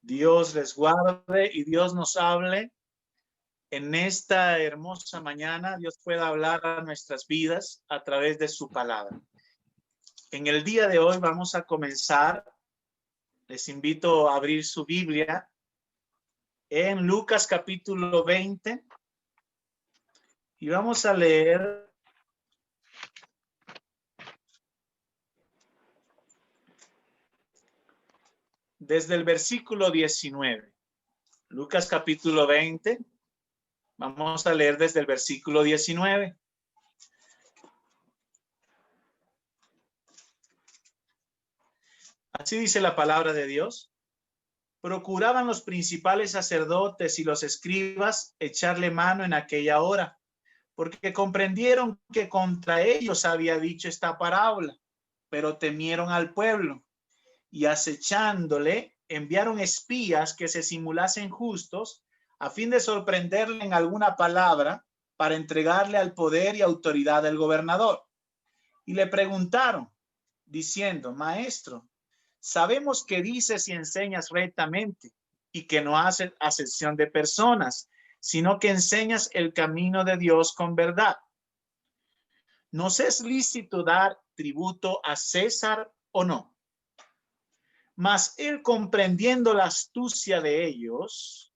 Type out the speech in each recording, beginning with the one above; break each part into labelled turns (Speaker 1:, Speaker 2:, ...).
Speaker 1: Dios les guarde y Dios nos hable en esta hermosa mañana. Dios pueda hablar a nuestras vidas a través de su palabra. En el día de hoy vamos a comenzar. Les invito a abrir su Biblia en Lucas capítulo 20 y vamos a leer desde el versículo 19. Lucas capítulo 20. Vamos a leer desde el versículo 19. Así dice la palabra de Dios. Procuraban los principales sacerdotes y los escribas echarle mano en aquella hora, porque comprendieron que contra ellos había dicho esta parábola, pero temieron al pueblo y acechándole enviaron espías que se simulasen justos a fin de sorprenderle en alguna palabra para entregarle al poder y autoridad del gobernador. Y le preguntaron diciendo: Maestro, sabemos que dices y enseñas rectamente y que no haces acepción de personas, sino que enseñas el camino de Dios con verdad. ¿Nos es lícito dar tributo a César o no? Mas él, comprendiendo la astucia de ellos,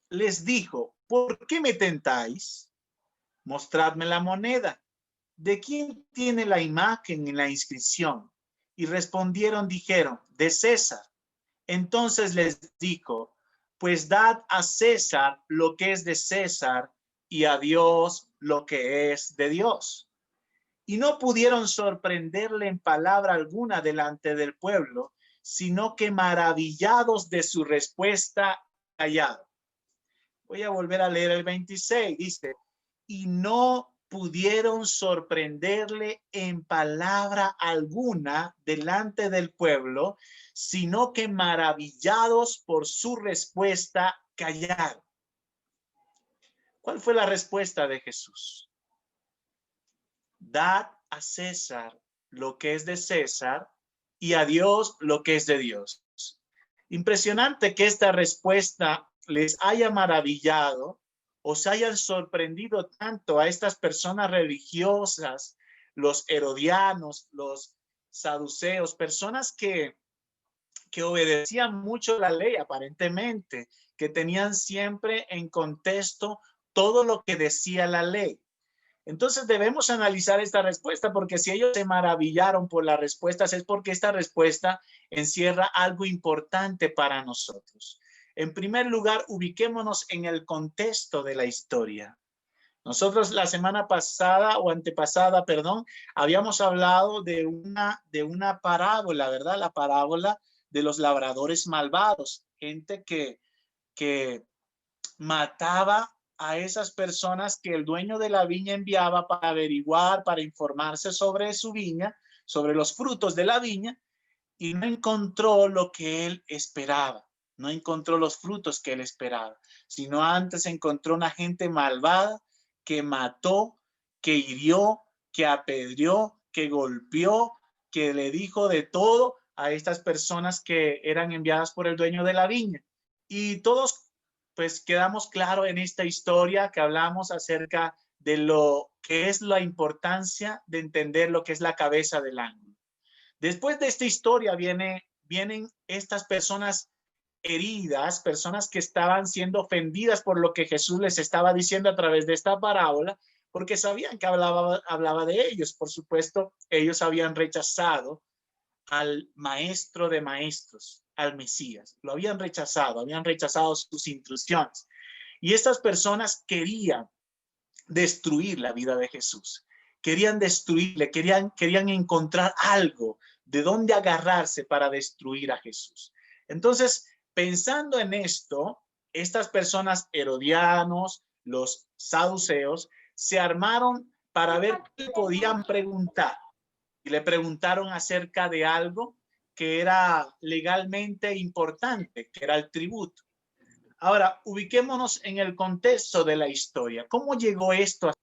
Speaker 1: les dijo: ¿por qué me tentáis? Mostradme la moneda. ¿De quién tiene la imagen en la inscripción? Y respondieron, dijeron: de César. Entonces les dijo: pues dad a César lo que es de César y a Dios lo que es de Dios. Y no pudieron sorprenderle en palabra alguna delante del pueblo, sino que maravillados de su respuesta, callaron. Voy a volver a leer el 26. Dice: y no pudieron sorprenderle en palabra alguna delante del pueblo, sino que maravillados por su respuesta, callaron. ¿Cuál fue la respuesta de Jesús? Dad a César lo que es de César y a Dios lo que es de Dios. Impresionante que esta respuesta les haya maravillado o se hayan sorprendido tanto a estas personas religiosas, los herodianos, los saduceos, personas que obedecían mucho la ley aparentemente, que tenían siempre en contexto todo lo que decía la ley. Entonces debemos analizar esta respuesta, porque si ellos se maravillaron por las respuestas es porque esta respuesta encierra algo importante para nosotros. En primer lugar, ubiquémonos en el contexto de la historia. Nosotros la semana pasada o antepasada, perdón, habíamos hablado de una parábola, ¿verdad? La parábola de los labradores malvados, gente que mataba a esas personas que el dueño de la viña enviaba para averiguar, para informarse sobre su viña, sobre los frutos de la viña, y no encontró lo que él esperaba, no encontró los frutos que él esperaba, sino antes encontró una gente malvada que mató, que hirió, que apedreó, que golpeó, que le dijo de todo a estas personas que eran enviadas por el dueño de la viña. Y todos pues quedamos claro en esta historia que hablamos acerca de lo que es la importancia de entender lo que es la cabeza del ángulo. Después de esta historia vienen estas personas heridas, personas que estaban siendo ofendidas por lo que Jesús les estaba diciendo a través de esta parábola, porque sabían que hablaba de ellos. Por supuesto, ellos habían rechazado al maestro de maestros, al Mesías. Lo habían rechazado sus instrucciones. Y estas personas querían destruir la vida de Jesús. Querían destruirle, querían encontrar algo de dónde agarrarse para destruir a Jesús. Entonces, pensando en esto, estas personas herodianos, los saduceos, se armaron para ver qué podían preguntar. Y le preguntaron acerca de algo que era legalmente importante, que era el tributo. Ahora, ubiquémonos en el contexto de la historia. ¿Cómo llegó esto a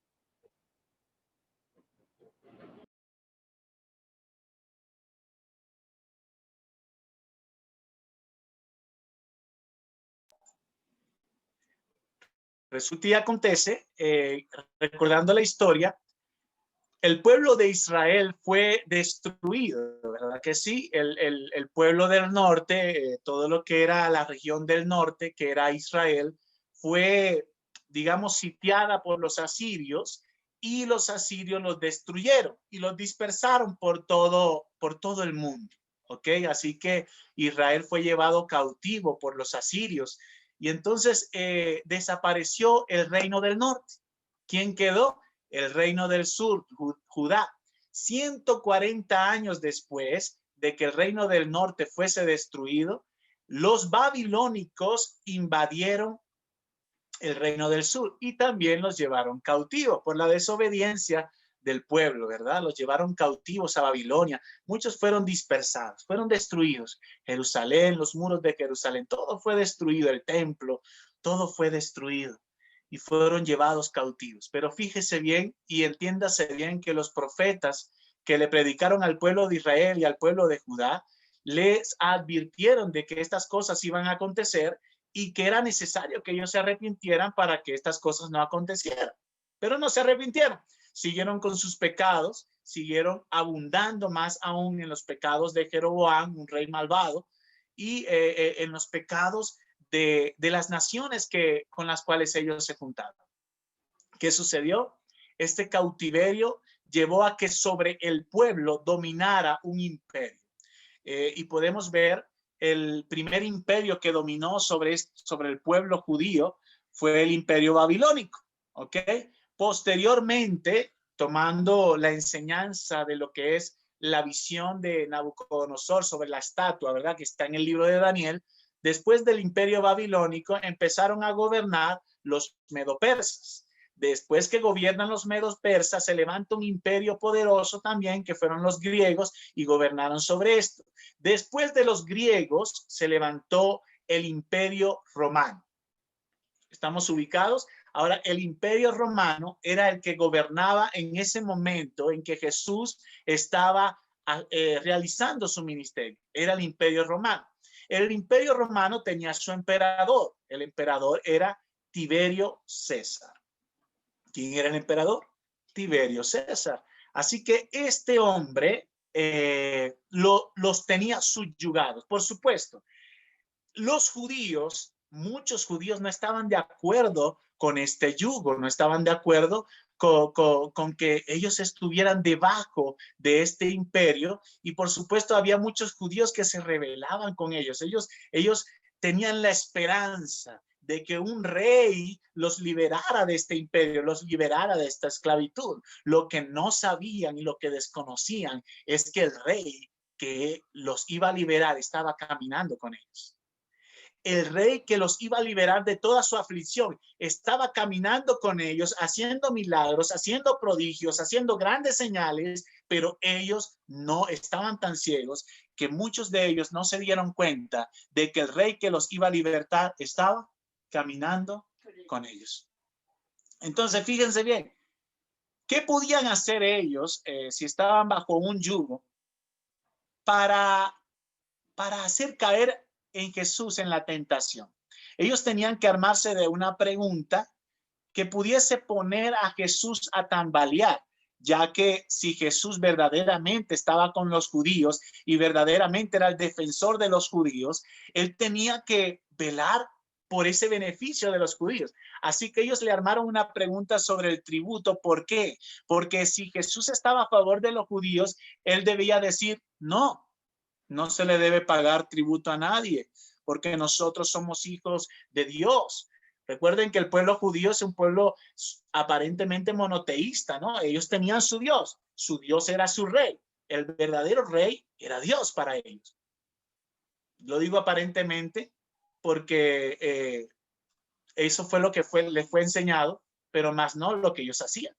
Speaker 1: Resulta y acontece, recordando la historia, el pueblo de Israel fue destruido, ¿verdad que sí? El pueblo del norte, todo lo que era la región del norte, que era Israel, fue, digamos, sitiada por los asirios, y los asirios los destruyeron y los dispersaron por todo el mundo, ¿ok? Así que Israel fue llevado cautivo por los asirios, y entonces desapareció el reino del norte. ¿Quién quedó? El reino del sur, Judá. 140 años después de que el reino del norte fuese destruido, los babilónicos invadieron el reino del sur y también los llevaron cautivos por la desobediencia del pueblo, ¿verdad? Los llevaron cautivos a Babilonia. Muchos fueron dispersados, fueron destruidos. Jerusalén, los muros de Jerusalén, todo fue destruido, el templo, todo fue destruido y fueron llevados cautivos. Pero fíjese bien y entiéndase bien que los profetas que le predicaron al pueblo de Israel y al pueblo de Judá les advirtieron de que estas cosas iban a acontecer y que era necesario que ellos se arrepintieran para que estas cosas no acontecieran. Pero no se arrepintieron, siguieron con sus pecados, siguieron abundando más aún en los pecados de Jeroboam, un rey malvado, y en los pecados de las naciones con las cuales ellos se juntaron. ¿Qué sucedió? Este cautiverio llevó a que sobre el pueblo dominara un imperio. Y podemos ver el primer imperio que dominó sobre el pueblo judío fue el imperio babilónico, ¿ok? Posteriormente, tomando la enseñanza de lo que es la visión de Nabucodonosor sobre la estatua, ¿verdad? Que está en el libro de Daniel, después del imperio babilónico empezaron a gobernar los medo-persas. Después que gobiernan los medos persas, se levanta un imperio poderoso también, que fueron los griegos, y gobernaron sobre esto. Después de los griegos, se levantó el imperio romano. ¿Estamos ubicados? Ahora, el imperio romano era el que gobernaba en ese momento en que Jesús estaba realizando su ministerio. Era el imperio romano. El imperio romano tenía su emperador. El emperador era Tiberio César. ¿Quién era el emperador? Tiberio César. Así que este hombre los tenía subyugados. Por supuesto, los judíos, muchos judíos no estaban de acuerdo con este yugo, no estaban de acuerdo con que ellos estuvieran debajo de este imperio, y por supuesto había muchos judíos que se rebelaban con ellos. Ellos tenían la esperanza de que un rey los liberara de este imperio, los liberara de esta esclavitud. Lo que no sabían y lo que desconocían es que el rey que los iba a liberar estaba caminando con ellos. El rey que los iba a liberar de toda su aflicción estaba caminando con ellos, haciendo milagros, haciendo prodigios, haciendo grandes señales, pero ellos no estaban tan ciegos que muchos de ellos no se dieron cuenta de que el rey que los iba a libertar estaba caminando con ellos. Entonces, fíjense bien, ¿qué podían hacer ellos si estaban bajo un yugo para hacer caer en Jesús en la tentación? Ellos tenían que armarse de una pregunta que pudiese poner a Jesús a tambalear, ya que si Jesús verdaderamente estaba con los judíos y verdaderamente era el defensor de los judíos, él tenía que velar por ese beneficio de los judíos. Así que ellos le armaron una pregunta sobre el tributo. ¿Por qué? Porque si Jesús estaba a favor de los judíos, él debía decir, no se le debe pagar tributo a nadie, porque nosotros somos hijos de Dios. Recuerden que el pueblo judío es un pueblo aparentemente monoteísta, ¿no? Ellos tenían su Dios era su rey, el verdadero rey era Dios para ellos. Lo digo aparentemente porque eso fue lo que les fue enseñado, pero más no lo que ellos hacían.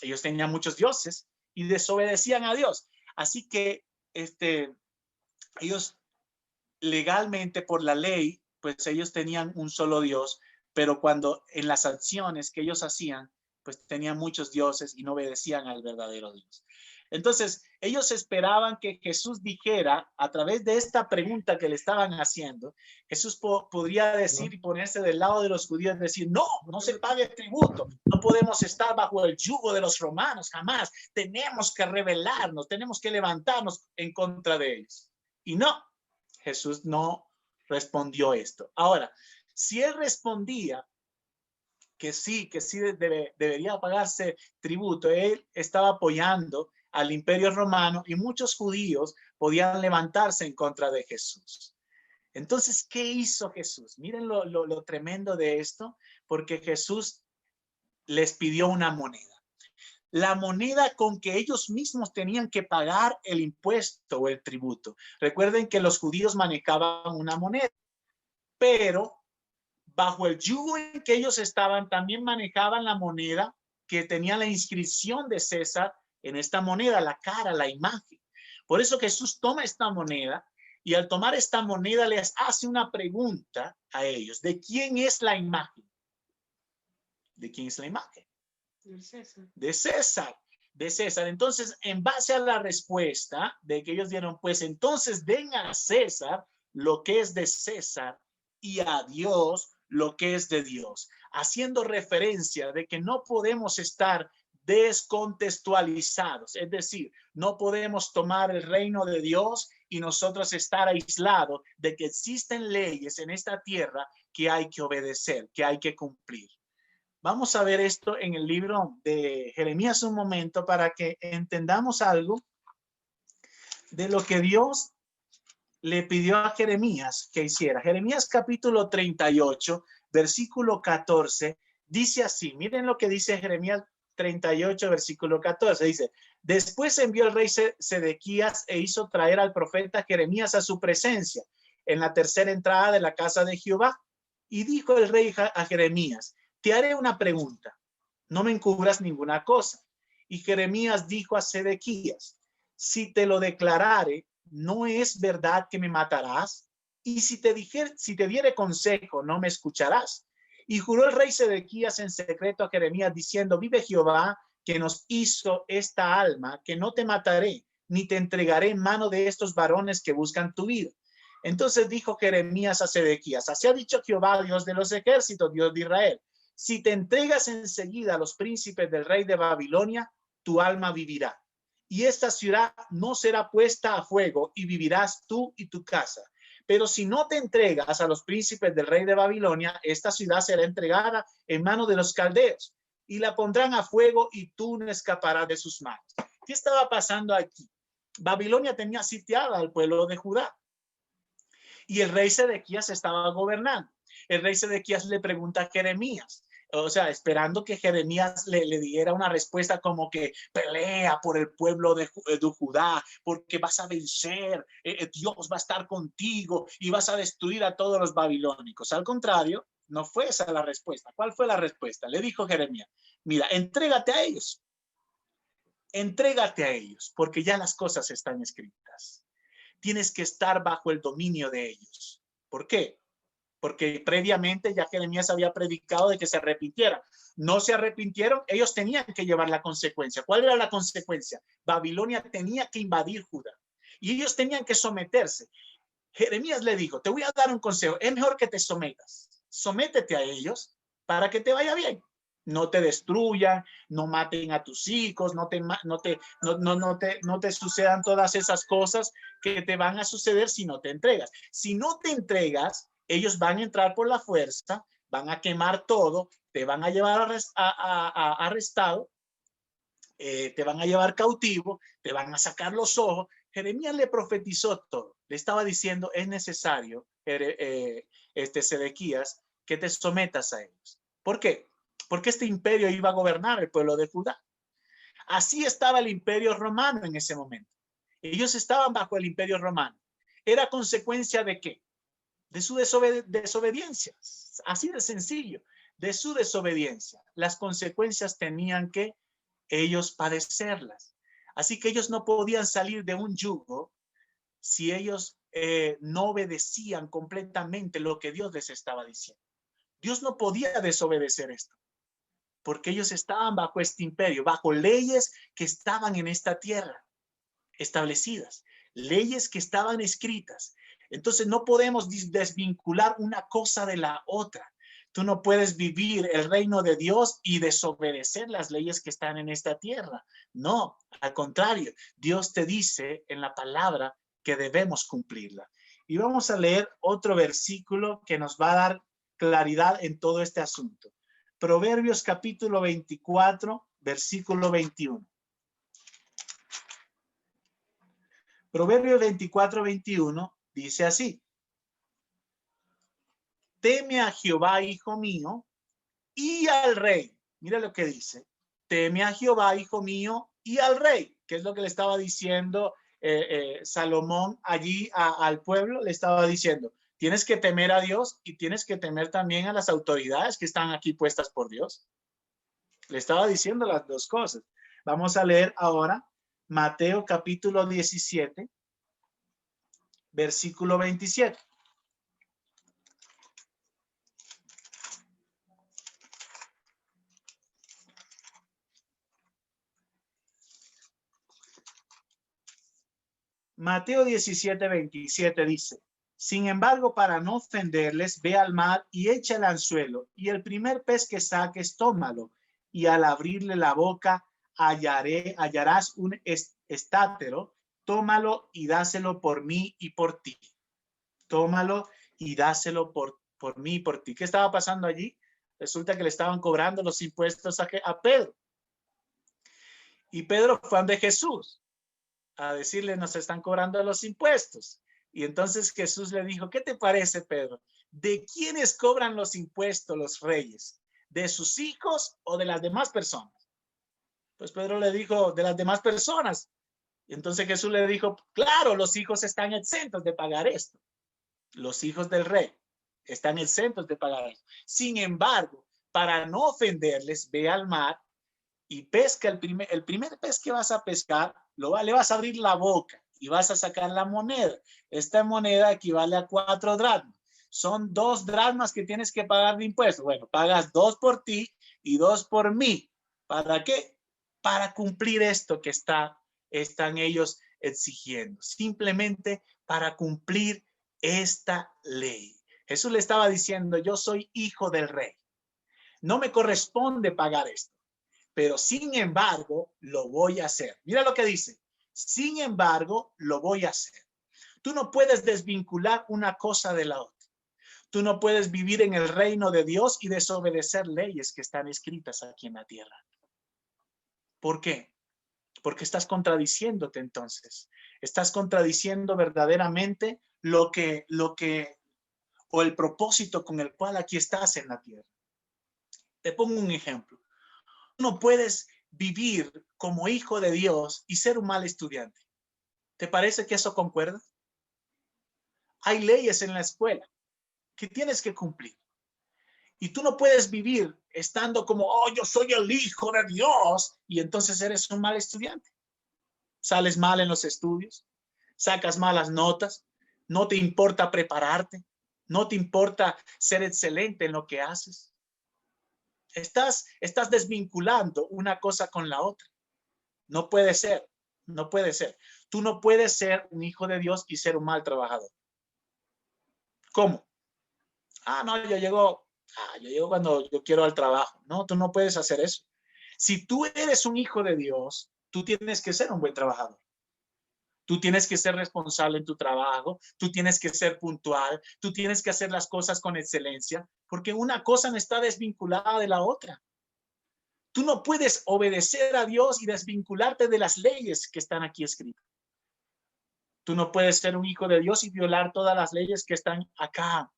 Speaker 1: Ellos tenían muchos dioses y desobedecían a Dios. Así que ellos legalmente, por la ley, pues ellos tenían un solo Dios, pero cuando en las acciones que ellos hacían, pues tenían muchos dioses y no obedecían al verdadero Dios. Entonces, Ellos esperaban que Jesús dijera, a través de esta pregunta que le estaban haciendo, Jesús podría decir y ponerse del lado de los judíos, decir, no, no se pague tributo, no podemos estar bajo el yugo de los romanos, jamás. Tenemos que rebelarnos, tenemos que levantarnos en contra de ellos. Y no, Jesús no respondió esto. Ahora, si él respondía que sí debería pagarse tributo, él estaba apoyando al Imperio Romano y muchos judíos podían levantarse en contra de Jesús. Entonces, ¿qué hizo Jesús? Miren lo tremendo de esto, porque Jesús les pidió una moneda. La moneda con que ellos mismos tenían que pagar el impuesto o el tributo. Recuerden que los judíos manejaban una moneda, pero bajo el yugo en que ellos estaban, también manejaban la moneda que tenía la inscripción de César en esta moneda, la cara, la imagen. Por eso Jesús toma esta moneda y al tomar esta moneda les hace una pregunta a ellos. ¿De quién es la imagen? ¿De quién es la imagen?
Speaker 2: De César.
Speaker 1: De César. De César. Entonces, en base a la respuesta de que ellos dieron, pues entonces den a César lo que es de César y a Dios lo que es de Dios, haciendo referencia de que no podemos estar descontextualizados, es decir, no podemos tomar el reino de Dios y nosotros estar aislados de que existen leyes en esta tierra que hay que obedecer, que hay que cumplir. Vamos a ver esto en el libro de Jeremías un momento para que entendamos algo de lo que Dios le pidió a Jeremías que hiciera. Jeremías capítulo 38, versículo 14, dice así, miren lo que dice Jeremías 38, versículo 14, dice, después envió el rey Sedequías e hizo traer al profeta Jeremías a su presencia en la tercera entrada de la casa de Jehová. Y dijo el rey a Jeremías, te haré una pregunta, no me encubras ninguna cosa. Y Jeremías dijo a Sedequías, si te lo declarare, ¿no es verdad que me matarás? Y si te diere consejo, no me escucharás. Y juró el rey Sedequías en secreto a Jeremías diciendo, vive Jehová que nos hizo esta alma, que no te mataré, ni te entregaré en mano de estos varones que buscan tu vida. Entonces dijo Jeremías a Sedequías, así ha dicho Jehová, Dios de los ejércitos, Dios de Israel, si te entregas enseguida a los príncipes del rey de Babilonia, tu alma vivirá. Y esta ciudad no será puesta a fuego y vivirás tú y tu casa. Pero si no te entregas a los príncipes del rey de Babilonia, esta ciudad será entregada en manos de los caldeos y la pondrán a fuego y tú no escaparás de sus manos. ¿Qué estaba pasando aquí? Babilonia tenía sitiada al pueblo de Judá y el rey Sedequías estaba gobernando. El rey Sedequías le pregunta a Jeremías, o sea, esperando que Jeremías le diera una respuesta como que pelea por el pueblo de Judá, porque vas a vencer, Dios va a estar contigo y vas a destruir a todos los babilónicos. Al contrario, no fue esa la respuesta. ¿Cuál fue la respuesta? Le dijo Jeremías, mira, entrégate a ellos, porque ya las cosas están escritas. Tienes que estar bajo el dominio de ellos. ¿Por qué? Porque previamente ya Jeremías había predicado de que se arrepintieran. No se arrepintieron, ellos tenían que llevar la consecuencia. ¿Cuál era la consecuencia? Babilonia tenía que invadir Judá y ellos tenían que someterse. Jeremías le dijo, te voy a dar un consejo, es mejor que te sometas. Sométete a ellos para que te vaya bien. No te destruyan, no maten a tus hijos, no te sucedan todas esas cosas que te van a suceder si no te entregas. Si no te entregas, ellos van a entrar por la fuerza, van a quemar todo, te van a llevar arrestado, te van a llevar cautivo, te van a sacar los ojos. Jeremías le profetizó todo. Le estaba diciendo, es necesario, Sedequías, que te sometas a ellos. ¿Por qué? Porque este imperio iba a gobernar el pueblo de Judá. Así estaba el imperio romano en ese momento. Ellos estaban bajo el imperio romano. ¿Era consecuencia de qué? De su desobediencia. Así de sencillo. De su desobediencia. Las consecuencias tenían que ellos padecerlas. Así que ellos no podían salir de un yugo si ellos no obedecían completamente lo que Dios les estaba diciendo. Dios no podía desobedecer esto, porque ellos estaban bajo este imperio, bajo leyes que estaban en esta tierra. establecidas, leyes que estaban escritas. Entonces no podemos desvincular una cosa de la otra. Tú no puedes vivir el reino de Dios y desobedecer las leyes que están en esta tierra. No, al contrario, Dios te dice en la palabra que debemos cumplirla. Y vamos a leer otro versículo que nos va a dar claridad en todo este asunto. Proverbios capítulo 24, versículo 21. Proverbios 24, 21 dice así: teme a Jehová, hijo mío, y al rey. Mira lo que dice: teme a Jehová, hijo mío, y al rey. ¿Qué es lo que le estaba diciendo Salomón allí al pueblo? Le estaba diciendo, tienes que temer a Dios y tienes que temer también a las autoridades que están aquí puestas por Dios. Le estaba diciendo las dos cosas. Vamos a leer ahora Mateo capítulo 17, versículo 27. Mateo 17, 27 dice: sin embargo, para no ofenderles, ve al mar y echa el anzuelo, y el primer pez que saques, tómalo, y al abrirle la boca hallarás un estátero, tómalo y dáselo por mí y por ti. Tómalo y dáselo por mí y por ti. ¿Qué estaba pasando allí? Resulta que le estaban cobrando los impuestos a Pedro. Y Pedro fue ante Jesús a decirle, nos están cobrando los impuestos. Y entonces Jesús le dijo, ¿qué te parece, Pedro? ¿De quiénes cobran los impuestos los reyes? ¿De sus hijos o de las demás personas? Pues Pedro le dijo, de las demás personas. Y entonces Jesús le dijo, claro, los hijos están exentos de pagar esto. Los hijos del rey están exentos de pagar esto. Sin embargo, para no ofenderles, ve al mar y pesca el primer pez que vas a pescar, le vas a abrir la boca y vas a sacar la moneda. Esta moneda equivale a 4 dracmas. Son 2 dracmas que tienes que pagar de impuestos. Bueno, pagas 2 por ti y 2 por mí. ¿Para qué? Para cumplir esto que están ellos exigiendo. Simplemente para cumplir esta ley. Jesús le estaba diciendo, yo soy hijo del rey. No me corresponde pagar esto, pero sin embargo, lo voy a hacer. Mira lo que dice. Sin embargo, lo voy a hacer. Tú no puedes desvincular una cosa de la otra. Tú no puedes vivir en el reino de Dios y desobedecer leyes que están escritas aquí en la tierra. ¿Por qué? Porque estás contradiciéndote entonces. Estás contradiciendo verdaderamente o el propósito con el cual aquí estás en la tierra. Te pongo un ejemplo. No puedes vivir como hijo de Dios y ser un mal estudiante. ¿Te parece que eso concuerda? Hay leyes en la escuela que tienes que cumplir. Y tú no puedes vivir estando como, oh, yo soy el hijo de Dios, y entonces eres un mal estudiante. Sales mal en los estudios, sacas malas notas, no te importa prepararte, no te importa ser excelente en lo que haces. Estás desvinculando una cosa con la otra. No puede ser, no puede ser. Tú no puedes ser un hijo de Dios y ser un mal trabajador. ¿Cómo? No, yo llego cuando yo quiero al trabajo. No, tú no puedes hacer eso. Si tú eres un hijo de Dios, tú tienes que ser un buen trabajador. Tú tienes que ser responsable en tu trabajo, tú tienes que ser puntual, tú tienes que hacer las cosas con excelencia, porque una cosa no está desvinculada de la otra. Tú no puedes obedecer a Dios y desvincularte de las leyes que están aquí escritas. Tú no puedes ser un hijo de Dios y violar todas las leyes que están acá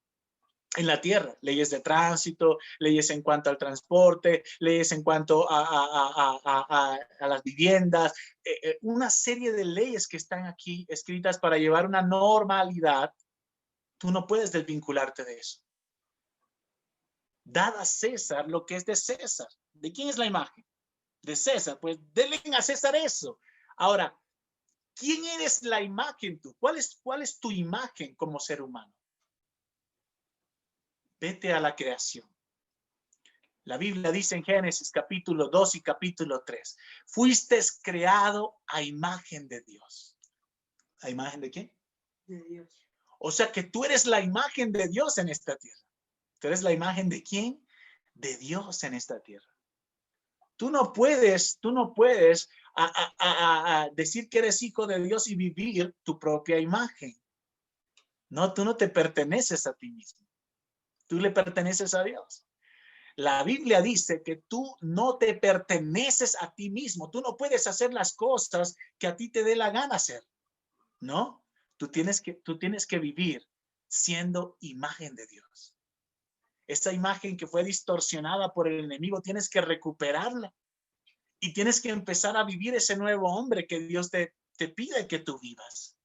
Speaker 1: en la tierra, leyes de tránsito, leyes en cuanto al transporte, leyes en cuanto a las viviendas, una serie de leyes que están aquí escritas para llevar una normalidad. Tú no puedes desvincularte de eso. Dad a César lo que es de César. ¿De quién es la imagen? De César. Pues denle a César eso. Ahora, ¿quién eres la imagen tú? ¿Cuál es tu imagen como ser humano? Vete a la creación. La Biblia dice en Génesis capítulo 2 y capítulo 3, fuiste creado a imagen de Dios. ¿A imagen de quién?
Speaker 2: De Dios.
Speaker 1: O sea que tú eres la imagen de Dios en esta tierra. ¿Tú eres la imagen de quién? De Dios en esta tierra. Tú no puedes decir que eres hijo de Dios y vivir tu propia imagen. No, tú no te perteneces a ti mismo. Tú le perteneces a Dios. La Biblia dice que tú no te perteneces a ti mismo. Tú no puedes hacer las cosas que a ti te dé la gana hacer. ¿No? Tú tienes que vivir siendo imagen de Dios. Esa imagen que fue distorsionada por el enemigo, tienes que recuperarla. Y tienes que empezar a vivir ese nuevo hombre que Dios te pide que tú vivas.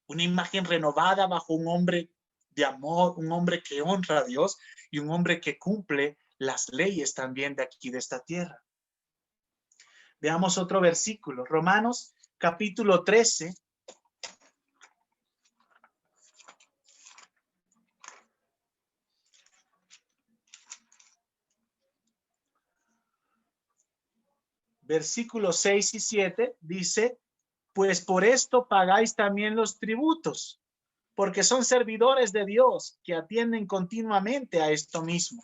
Speaker 1: Una imagen renovada bajo un hombre de amor, un hombre que honra a Dios y un hombre que cumple las leyes también de aquí, de esta tierra. Veamos otro versículo. Romanos capítulo 13. Versículos 6 y 7 dice, pues por esto pagáis también los tributos, porque son servidores de Dios que atienden continuamente a esto mismo.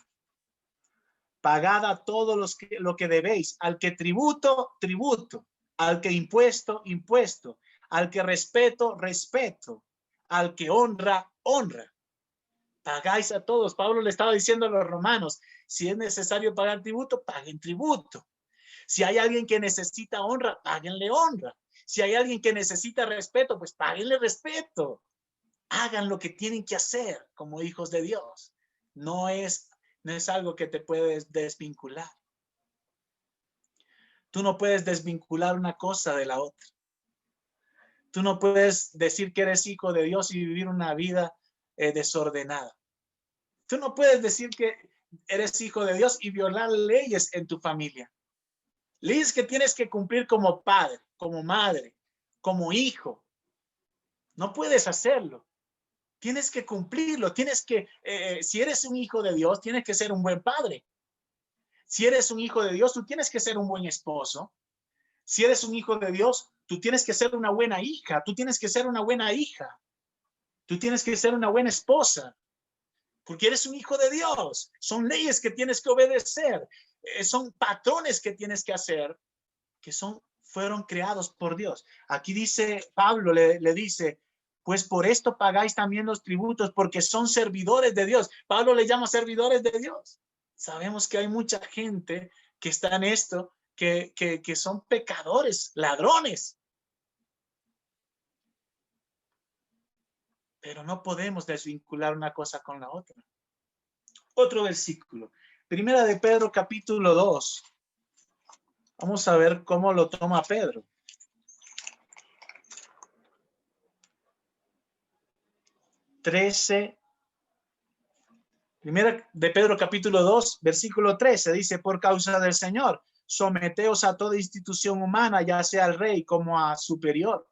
Speaker 1: Pagad a todos lo que debéis, al que tributo, tributo, al que impuesto, impuesto, al que respeto, respeto, al que honra, honra. Pagáis a todos. Pablo le estaba diciendo a los romanos, si es necesario pagar tributo, paguen tributo. Si hay alguien que necesita honra, páguenle honra. Si hay alguien que necesita respeto, pues páguenle respeto. Hagan lo que tienen que hacer como hijos de Dios. No es algo que te puedes desvincular. Tú no puedes desvincular una cosa de la otra. Tú no puedes decir que eres hijo de Dios y vivir una vida desordenada. Tú no puedes decir que eres hijo de Dios y violar leyes en tu familia. Leyes que tienes que cumplir como padre, como madre, como hijo. No puedes hacerlo. Tienes que cumplirlo. Si eres un hijo de Dios, tienes que ser un buen padre. Si eres un hijo de Dios, tú tienes que ser un buen esposo. Si eres un hijo de Dios, tú tienes que ser una buena hija. Tú tienes que ser una buena hija. Tú tienes que ser una buena esposa. Porque eres un hijo de Dios. Son leyes que tienes que obedecer. Son patrones que tienes que hacer que fueron creados por Dios. Aquí dice, Pablo le dice, pues por esto pagáis también los tributos, porque son servidores de Dios. Pablo le llama servidores de Dios. Sabemos que hay mucha gente que está en esto, que son pecadores, ladrones. Pero no podemos desvincular una cosa con la otra. Otro versículo. Primera de Pedro, capítulo 2. Vamos a ver cómo lo toma Pedro. Primera de Pedro capítulo 2, versículo 13, dice, por causa del Señor, someteos a toda institución humana, ya sea al rey como a superior,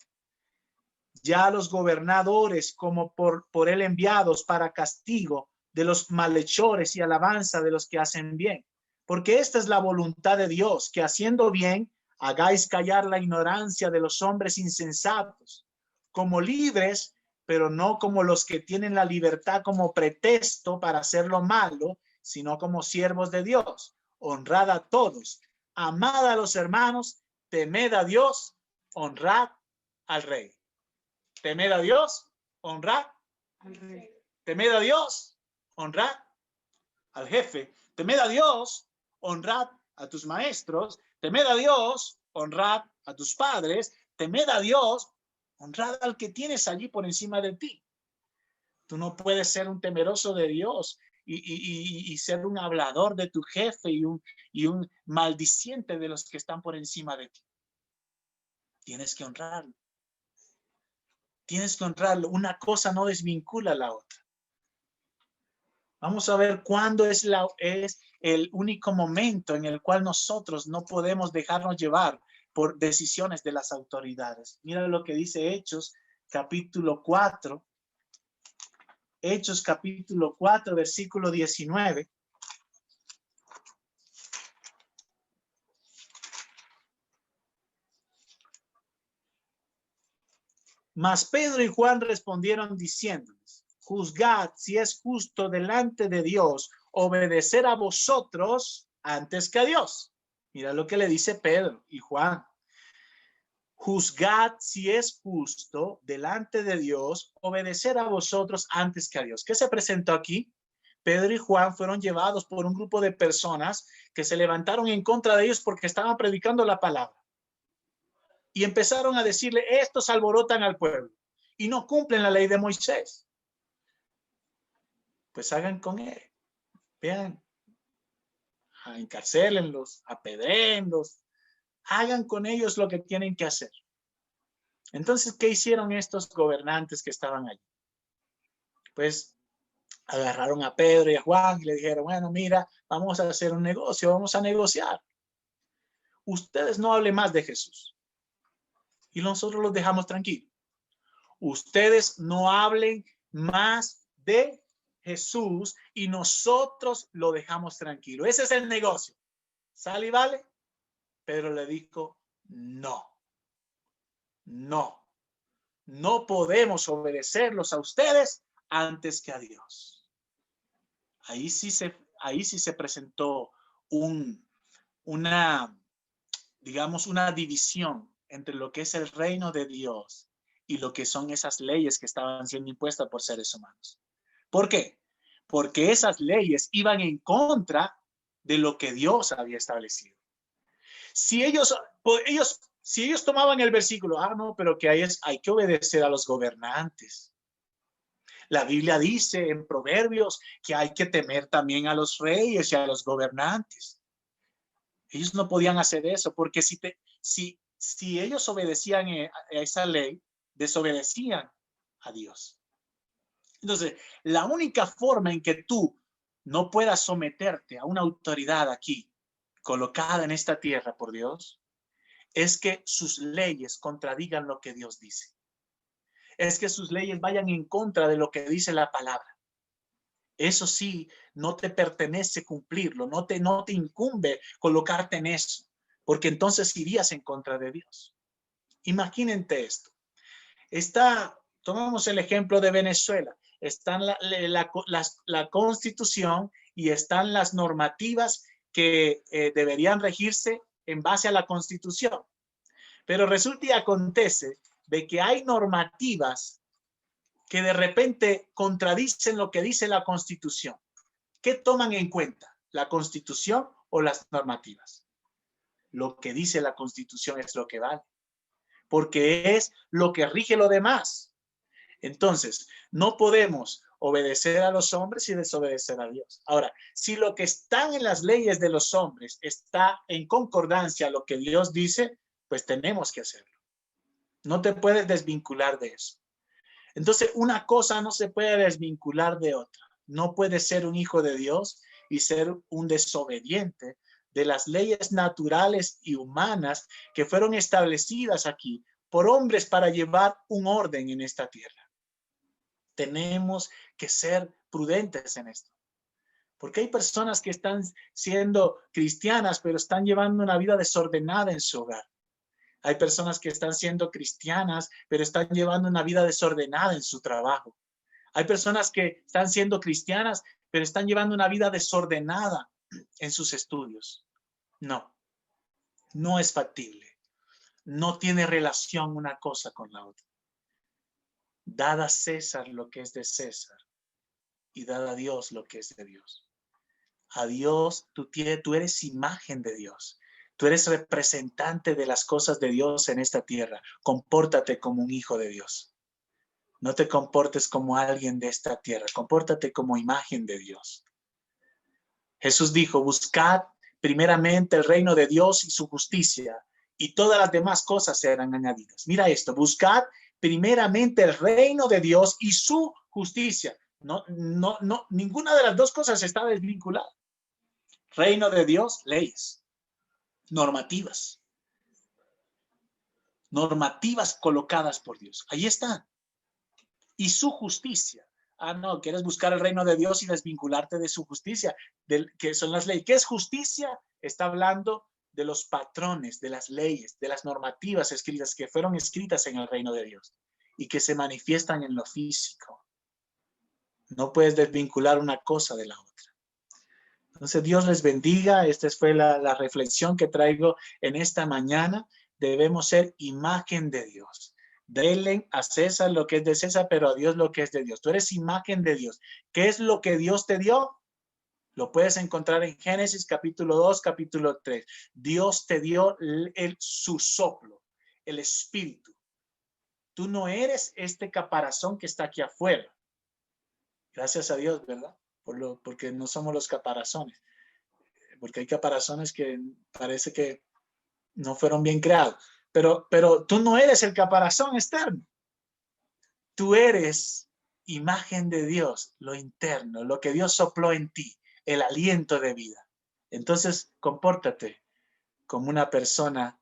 Speaker 1: ya a los gobernadores como por él enviados para castigo de los malhechores y alabanza de los que hacen bien. Porque esta es la voluntad de Dios, que haciendo bien, hagáis callar la ignorancia de los hombres insensatos, como libres, pero no como los que tienen la libertad como pretexto para hacer lo malo, sino como siervos de Dios. Honrad a todos, amad a los hermanos, temed a Dios, honrad al rey. Temed a Dios, honrad
Speaker 2: al rey.
Speaker 1: Temed a Dios, honrad al jefe. Temed a Dios, honrad a tus maestros. Temed a Dios, honrad a tus padres. Temed a Dios, honrad al que tienes allí por encima de ti. Tú no puedes ser un temeroso de Dios y ser un hablador de tu jefe y un maldiciente de los que están por encima de ti. Tienes que honrarlo. Tienes que honrarlo. Una cosa no desvincula a la otra. Vamos a ver cuándo es el único momento en el cual nosotros no podemos dejarnos llevar por decisiones de las autoridades. Mira lo que dice Hechos capítulo 4. Hechos capítulo 4, versículo 19. Mas Pedro y Juan respondieron diciéndoles: juzgad si es justo delante de Dios obedecer a vosotros antes que a Dios. Mira lo que le dice Pedro y Juan. Juzgad si es justo delante de Dios obedecer a vosotros antes que a Dios. ¿Qué se presentó aquí? Pedro y Juan fueron llevados por un grupo de personas que se levantaron en contra de ellos porque estaban predicando la palabra. Y empezaron a decirle: estos alborotan al pueblo y no cumplen la ley de Moisés. Pues hagan con él. Vean, encarcélenlos, apedréenlos, hagan con ellos lo que tienen que hacer. Entonces, ¿qué hicieron estos gobernantes que estaban allí? Pues agarraron a Pedro y a Juan y le dijeron: bueno, mira, vamos a hacer un negocio, vamos a negociar. Ustedes no hablen más de Jesús y nosotros los dejamos tranquilos. Ustedes no hablen más de Jesús y nosotros lo dejamos tranquilo. Ese es el negocio. ¿Sale y vale? Pedro le dijo: no, no podemos obedecerlos a ustedes antes que a Dios. Ahí sí se presentó una división entre lo que es el reino de Dios y lo que son esas leyes que estaban siendo impuestas por seres humanos. ¿Por qué? Porque esas leyes iban en contra de lo que Dios había establecido. Si ellos tomaban el versículo: no, pero que hay que obedecer a los gobernantes. La Biblia dice en Proverbios que hay que temer también a los reyes y a los gobernantes. Ellos no podían hacer eso, porque si ellos obedecían a esa ley, desobedecían a Dios. Entonces, la única forma en que tú no puedas someterte a una autoridad aquí, colocada en esta tierra por Dios, es que sus leyes contradigan lo que Dios dice. Es que sus leyes vayan en contra de lo que dice la palabra. Eso sí, no te pertenece cumplirlo, no te incumbe colocarte en eso, porque entonces irías en contra de Dios. Imagínate esto. Tomamos el ejemplo de Venezuela. Están la Constitución y están las normativas que deberían regirse en base a la Constitución. Pero resulta y acontece de que hay normativas que de repente contradicen lo que dice la Constitución. ¿Qué toman en cuenta? ¿La Constitución o las normativas? Lo que dice la Constitución es lo que vale, porque es lo que rige lo demás. Entonces, no podemos obedecer a los hombres y desobedecer a Dios. Ahora, si lo que está en las leyes de los hombres está en concordancia a lo que Dios dice, pues tenemos que hacerlo. No te puedes desvincular de eso. Entonces, una cosa no se puede desvincular de otra. No puedes ser un hijo de Dios y ser un desobediente de las leyes naturales y humanas que fueron establecidas aquí por hombres para llevar un orden en esta tierra. Tenemos que ser prudentes en esto. Porque hay personas que están siendo cristianas, pero están llevando una vida desordenada en su hogar. Hay personas que están siendo cristianas, pero están llevando una vida desordenada en su trabajo. Hay personas que están siendo cristianas, pero están llevando una vida desordenada en sus estudios. No es factible. No tiene relación una cosa con la otra. Dad a César lo que es de César y dad a Dios lo que es de Dios. A Dios, tú eres imagen de Dios. Tú eres representante de las cosas de Dios en esta tierra. Compórtate como un hijo de Dios. No te comportes como alguien de esta tierra. Compórtate como imagen de Dios. Jesús dijo: buscad primeramente el reino de Dios y su justicia, y todas las demás cosas serán añadidas. Mira esto: buscad primeramente el reino de Dios y su justicia. No, ninguna de las dos cosas está desvinculada. Reino de Dios, leyes, normativas colocadas por Dios. Ahí está. Y su justicia. No, quieres buscar el reino de Dios y desvincularte de su justicia, que son las leyes. ¿Qué es justicia? Está hablando de los patrones, de las leyes, de las normativas escritas que fueron escritas en el reino de Dios. y que se manifiestan en lo físico. No puedes desvincular una cosa de la otra. Entonces, Dios les bendiga. Esta fue la reflexión que traigo en esta mañana. Debemos ser imagen de Dios. Denle a César lo que es de César, pero a Dios lo que es de Dios. Tú eres imagen de Dios. ¿Qué es lo que Dios te dio? Lo puedes encontrar en Génesis capítulo 2, capítulo 3. Dios te dio su soplo, el espíritu. Tú no eres este caparazón que está aquí afuera. Gracias a Dios, ¿verdad? Porque no somos los caparazones. Porque hay caparazones que parece que no fueron bien creados. Pero tú no eres el caparazón externo. Tú eres imagen de Dios, lo interno, lo que Dios sopló en ti, el aliento de vida. Entonces, compórtate como una persona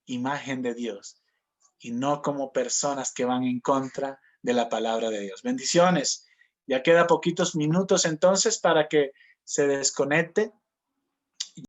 Speaker 1: imagen de Dios y no como personas que van en contra de la palabra de Dios. Bendiciones. Ya queda poquitos minutos entonces para que se desconecte.